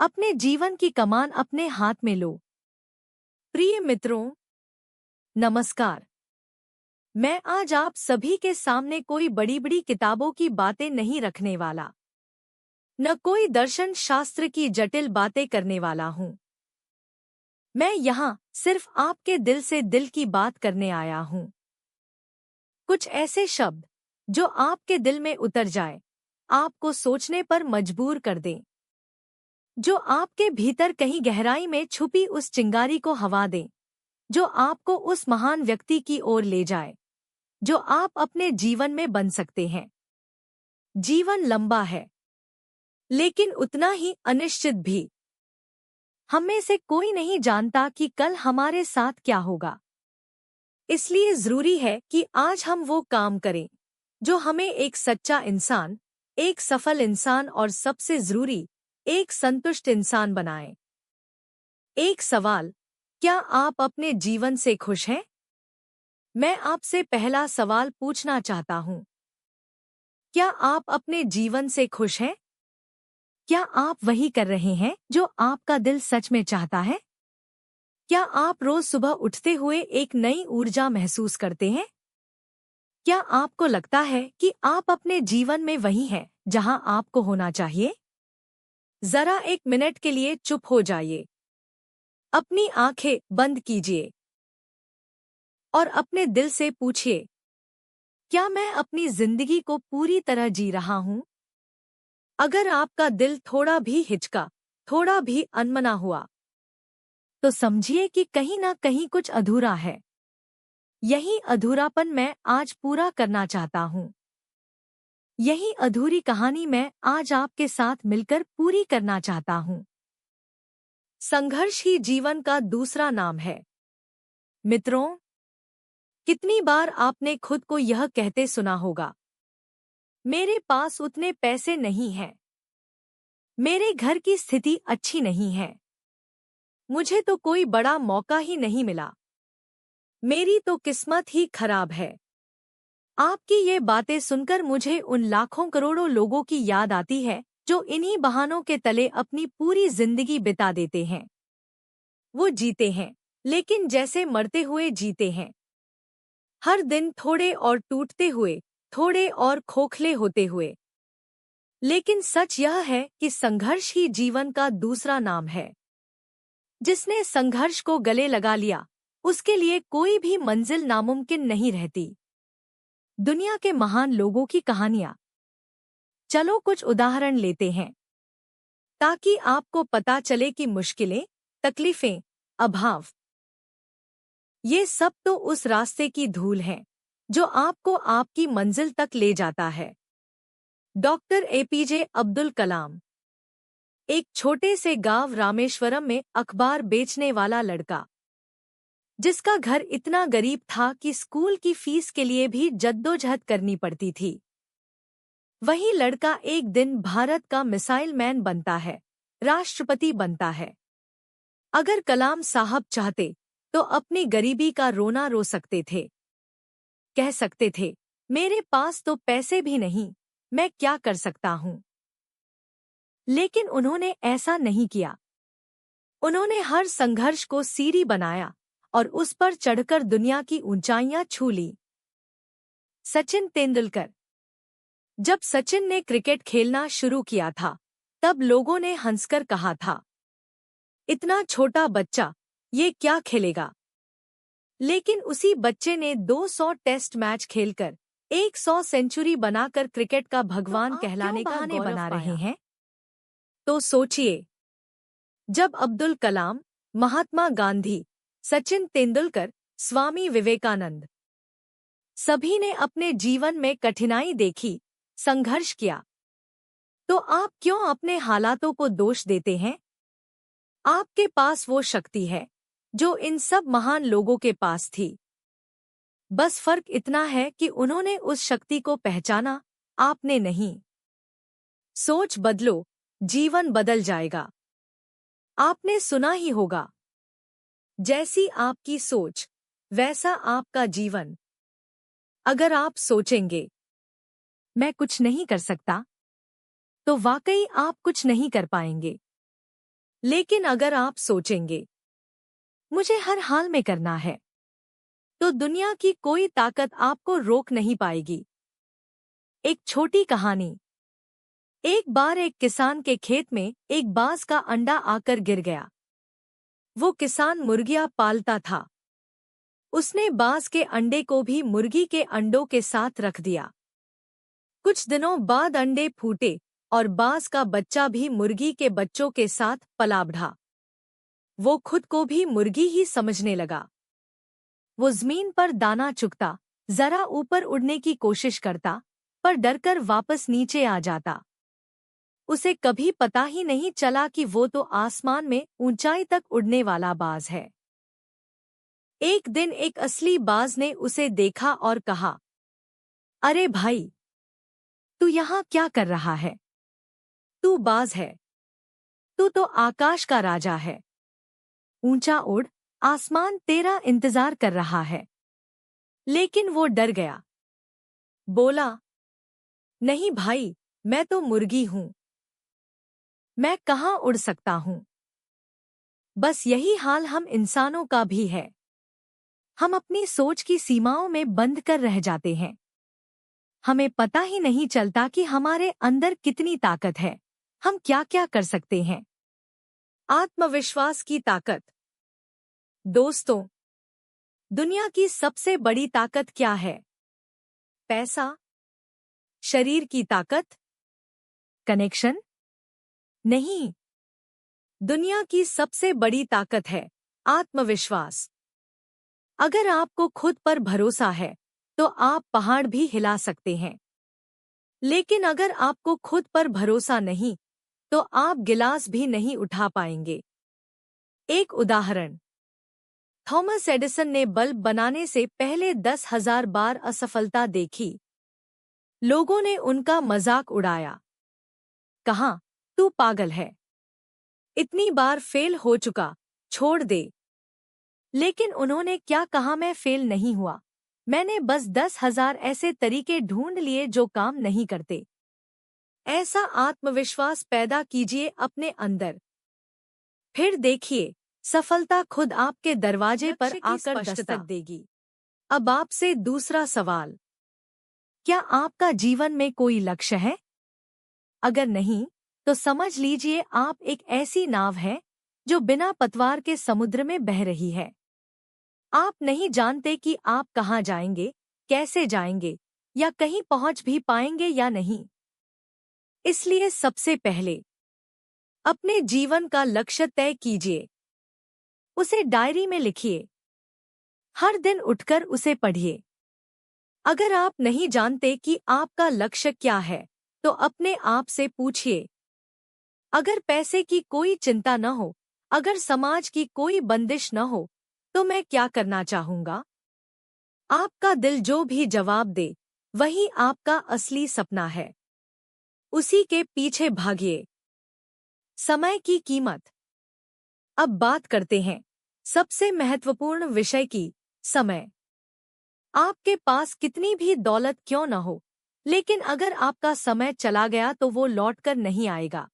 अपने जीवन की कमान अपने हाथ में लो। प्रिय मित्रों, नमस्कार। मैं आज आप सभी के सामने कोई बड़ी बड़ी किताबों की बातें नहीं रखने वाला, न कोई दर्शन शास्त्र की जटिल बातें करने वाला हूँ। मैं यहाँ सिर्फ आपके दिल से दिल की बात करने आया हूँ। कुछ ऐसे शब्द जो आपके दिल में उतर जाए, आपको सोचने पर मजबूर कर दें, जो आपके भीतर कहीं गहराई में छुपी उस चिंगारी को हवा दें, जो आपको उस महान व्यक्ति की ओर ले जाए जो आप अपने जीवन में बन सकते हैं। जीवन लंबा है, लेकिन उतना ही अनिश्चित भी। हम में से कोई नहीं जानता कि कल हमारे साथ क्या होगा। इसलिए जरूरी है कि आज हम वो काम करें जो हमें एक सच्चा इंसान, एक सफल इंसान और सबसे जरूरी एक संतुष्ट इंसान बनाए। एक सवाल, क्या आप अपने जीवन से खुश हैं? मैं आपसे पहला सवाल पूछना चाहता हूं। क्या आप अपने जीवन से खुश हैं? क्या आप वही कर रहे हैं जो आपका दिल सच में चाहता है? क्या आप रोज सुबह उठते हुए एक नई ऊर्जा महसूस करते हैं? क्या आपको लगता है कि आप अपने जीवन में वही हैं जहां आपको होना चाहिए? जरा एक मिनट के लिए चुप हो जाइए। अपनी आंखें बंद कीजिए और अपने दिल से पूछिए, क्या मैं अपनी जिंदगी को पूरी तरह जी रहा हूं? अगर आपका दिल थोड़ा भी हिचका, थोड़ा भी अनमना हुआ, तो समझिए कि कहीं ना कहीं कुछ अधूरा है। यही अधूरापन मैं आज पूरा करना चाहता हूँ। यही अधूरी कहानी मैं आज आपके साथ मिलकर पूरी करना चाहता हूँ। संघर्ष ही जीवन का दूसरा नाम है। मित्रों, कितनी बार आपने खुद को यह कहते सुना होगा, मेरे पास उतने पैसे नहीं हैं, मेरे घर की स्थिति अच्छी नहीं है, मुझे तो कोई बड़ा मौका ही नहीं मिला, मेरी तो किस्मत ही खराब है। आपकी ये बातें सुनकर मुझे उन लाखों करोड़ों लोगों की याद आती है जो इन्हीं बहानों के तले अपनी पूरी जिंदगी बिता देते हैं। वो जीते हैं, लेकिन जैसे मरते हुए जीते हैं। हर दिन थोड़े और टूटते हुए, थोड़े और खोखले होते हुए। लेकिन सच यह है कि संघर्ष ही जीवन का दूसरा नाम है। जिसने संघर्ष को गले लगा लिया, उसके लिए कोई भी मंजिल नामुमकिन नहीं रहती। दुनिया के महान लोगों की कहानियां। चलो कुछ उदाहरण लेते हैं, ताकि आपको पता चले कि मुश्किलें, तकलीफें, अभाव, ये सब तो उस रास्ते की धूल हैं जो आपको आपकी मंजिल तक ले जाता है। Doctor APJ Abdul Kalam. एक छोटे से गांव रामेश्वरम में अखबार बेचने वाला लड़का, जिसका घर इतना गरीब था कि स्कूल की फीस के लिए भी जद्दोजहद करनी पड़ती थी। वही लड़का एक दिन भारत का मिसाइल मैन बनता है, राष्ट्रपति बनता है। अगर कलाम साहब चाहते तो अपनी गरीबी का रोना रो सकते थे। कह सकते थे, मेरे पास तो पैसे भी नहीं, मैं क्या कर सकता हूँ। लेकिन उन्होंने ऐसा नहीं किया। उन्होंने हर संघर्ष को सीढ़ी बनाया और उस पर चढ़कर दुनिया की ऊंचाइयां छू ली। सचिन तेंदुलकर। जब सचिन ने क्रिकेट खेलना शुरू किया था, तब लोगों ने हंसकर कहा था, इतना छोटा बच्चा, ये क्या खेलेगा। लेकिन उसी बच्चे ने 200 टेस्ट मैच खेलकर 100 सेंचुरी बनाकर क्रिकेट का भगवान कहलाने का गौरव बना रहे हैं। तो सोचिए, जब अब्दुल कलाम, महात्मा गांधी, सचिन तेंदुलकर, स्वामी विवेकानंद, सभी ने अपने जीवन में कठिनाई देखी, संघर्ष किया, तो आप क्यों अपने हालातों को दोष देते हैं? आपके पास वो शक्ति है जो इन सब महान लोगों के पास थी। बस फर्क इतना है कि उन्होंने उस शक्ति को पहचाना, आपने नहीं। सोच बदलो, जीवन बदल जाएगा। आपने सुना ही होगा, जैसी आपकी सोच, वैसा आपका जीवन। अगर आप सोचेंगे, मैं कुछ नहीं कर सकता, तो वाकई आप कुछ नहीं कर पाएंगे। लेकिन अगर आप सोचेंगे मुझे हर हाल में करना है, तो दुनिया की कोई ताकत आपको रोक नहीं पाएगी। एक छोटी कहानी। एक बार एक किसान के खेत में एक बाज का अंडा आकर गिर गया। वो किसान मुर्गियां पालता था। उसने बाज के अंडे को भी मुर्गी के अंडों के साथ रख दिया। कुछ दिनों बाद अंडे फूटे और बाज का बच्चा भी मुर्गी के बच्चों के साथ पला बढ़ा। वो खुद को भी मुर्गी ही समझने लगा। वो जमीन पर दाना चुगता, जरा ऊपर उड़ने की कोशिश करता, पर डरकर वापस नीचे आ जाता। उसे कभी पता ही नहीं चला कि वो तो आसमान में ऊंचाई तक उड़ने वाला बाज है। एक दिन एक असली बाज ने उसे देखा और कहा, अरे भाई, तू यहाँ क्या कर रहा है? तू बाज है। तू तो आकाश का राजा है। ऊंचा उड़, आसमान तेरा इंतजार कर रहा है। लेकिन वो डर गया। बोला, नहीं भाई, मैं तो मुर्गी हूँ। मैं कहाँ उड़ सकता हूँ? बस यही हाल हम इंसानों का भी है। हम अपनी सोच की सीमाओं में बंद कर रह जाते हैं। हमें पता ही नहीं चलता कि हमारे अंदर कितनी ताकत है, हम क्या क्या कर सकते हैं। आत्मविश्वास की ताकत। दोस्तों, दुनिया की सबसे बड़ी ताकत क्या है? पैसा? शरीर की ताकत? कनेक्शन? नहीं। दुनिया की सबसे बड़ी ताकत है आत्मविश्वास। अगर आपको खुद पर भरोसा है, तो आप पहाड़ भी हिला सकते हैं। लेकिन अगर आपको खुद पर भरोसा नहीं, तो आप गिलास भी नहीं उठा पाएंगे। एक उदाहरण। थॉमस एडिसन ने बल्ब बनाने से पहले 10,000 बार असफलता देखी। लोगों ने उनका मजाक उड़ाया। कहा, तू पागल है। इतनी बार फेल हो चुका, छोड़ दे। लेकिन उन्होंने क्या कहा, मैं फेल नहीं हुआ। मैंने बस 10,000 ऐसे तरीके ढूंढ लिए जो काम नहीं करते। ऐसा आत्मविश्वास पैदा कीजिए अपने अंदर। फिर देखिए, सफलता खुद आपके दरवाजे पर आकर दस्तक देगी। अब आपसे दूसरा सवाल। क्या आपका जीवन में कोई लक्ष्य है? अगर नहीं, तो समझ लीजिए आप एक ऐसी नाव है जो बिना पतवार के समुद्र में बह रही है। आप नहीं जानते कि आप कहाँ जाएंगे, कैसे जाएंगे, या कहीं पहुंच भी पाएंगे या नहीं। इसलिए सबसे पहले अपने जीवन का लक्ष्य तय कीजिए। उसे डायरी में लिखिए। हर दिन उठकर उसे पढ़िए। अगर आप नहीं जानते कि आपका लक्ष्य क्या है, तो अपने आप से पूछिए, अगर पैसे की कोई चिंता न हो, अगर समाज की कोई बंदिश न हो, तो मैं क्या करना चाहूंगा? आपका दिल जो भी जवाब दे, वही आपका असली सपना है। उसी के पीछे भागिए। समय की कीमत। अब बात करते हैं सबसे महत्वपूर्ण विषय की, समय। आपके पास कितनी भी दौलत क्यों न हो, लेकिन अगर आपका समय चला गया तो वो लौटकर नहीं आएगा।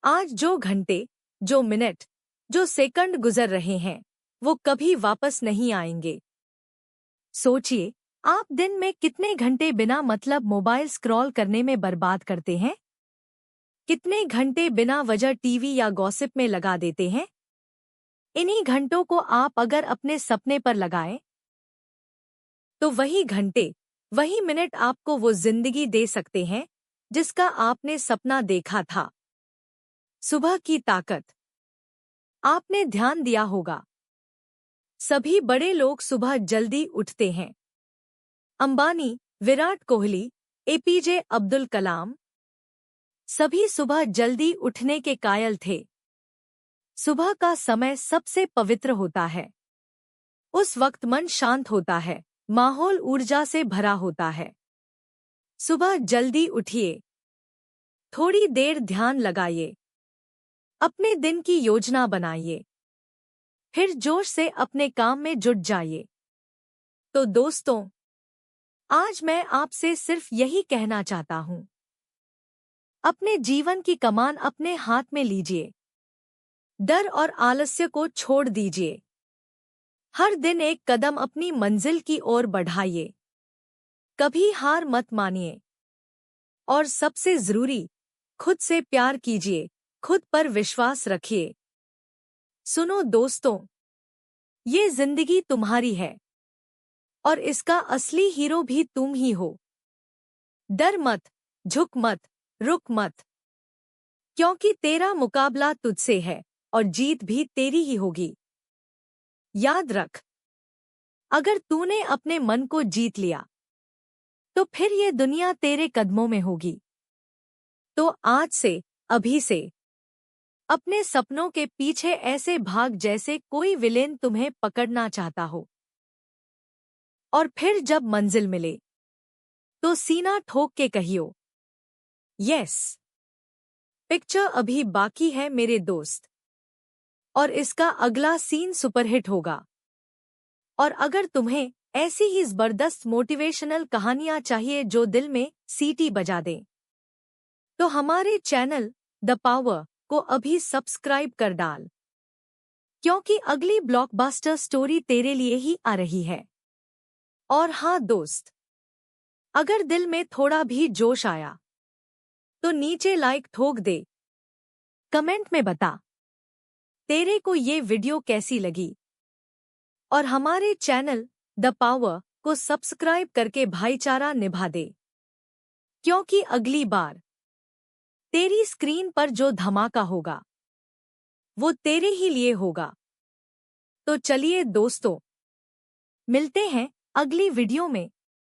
आज जो घंटे, जो मिनट, जो सेकंड गुजर रहे हैं, वो कभी वापस नहीं आएंगे। सोचिए, आप दिन में कितने घंटे बिना मतलब मोबाइल स्क्रॉल करने में बर्बाद करते हैं? कितने घंटे बिना वजह टीवी या गॉसिप में लगा देते हैं? इन्हीं घंटों को आप अगर अपने सपने पर लगाएं, तो वही घंटे, वही मिनट आपको वो जिंदगी दे सकते हैं जिसका आपने सपना देखा था। सुबह की ताकत। आपने ध्यान दिया होगा, सभी बड़े लोग सुबह जल्दी उठते हैं। अंबानी, विराट कोहली, एपीजे अब्दुल कलाम, सभी सुबह जल्दी उठने के कायल थे। सुबह का समय सबसे पवित्र होता है। उस वक्त मन शांत होता है, माहौल ऊर्जा से भरा होता है। सुबह जल्दी उठिए। थोड़ी देर ध्यान लगाइए। अपने दिन की योजना बनाइए। फिर जोश से अपने काम में जुट जाइए। तो दोस्तों, आज मैं आपसे सिर्फ यही कहना चाहता हूँ, अपने जीवन की कमान अपने हाथ में लीजिए। डर और आलस्य को छोड़ दीजिए। हर दिन एक कदम अपनी मंजिल की ओर बढ़ाइए। कभी हार मत मानिए। और सबसे जरूरी, खुद से प्यार कीजिए, खुद पर विश्वास रखिए। सुनो दोस्तों, ये जिंदगी तुम्हारी है और इसका असली हीरो भी तुम ही हो। डर मत, झुक मत, रुक मत, क्योंकि तेरा मुकाबला तुझसे है और जीत भी तेरी ही होगी। याद रख, अगर तूने अपने मन को जीत लिया तो फिर ये दुनिया तेरे कदमों में होगी। तो आज से, अभी से, अपने सपनों के पीछे ऐसे भाग जैसे कोई विलेन तुम्हें पकड़ना चाहता हो। और फिर जब मंजिल मिले तो सीना ठोक के कहियो, यस। पिक्चर अभी बाकी है मेरे दोस्त, और इसका अगला सीन सुपरहिट होगा। और अगर तुम्हें ऐसी ही जबरदस्त मोटिवेशनल कहानियां चाहिए जो दिल में सीटी बजा दें, तो हमारे चैनल द पावर को अभी सब्सक्राइब कर डाल, क्योंकि अगली ब्लॉकबस्टर स्टोरी तेरे लिए ही आ रही है। और हाँ दोस्त, अगर दिल में थोड़ा भी जोश आया तो नीचे लाइक ठोक दे। कमेंट में बता तेरे को ये वीडियो कैसी लगी, और हमारे चैनल द पावर को सब्सक्राइब करके भाईचारा निभा दे, क्योंकि अगली बार तेरी स्क्रीन पर जो धमाका होगा वो तेरे ही लिए होगा। तो चलिए दोस्तों, मिलते हैं अगली वीडियो में।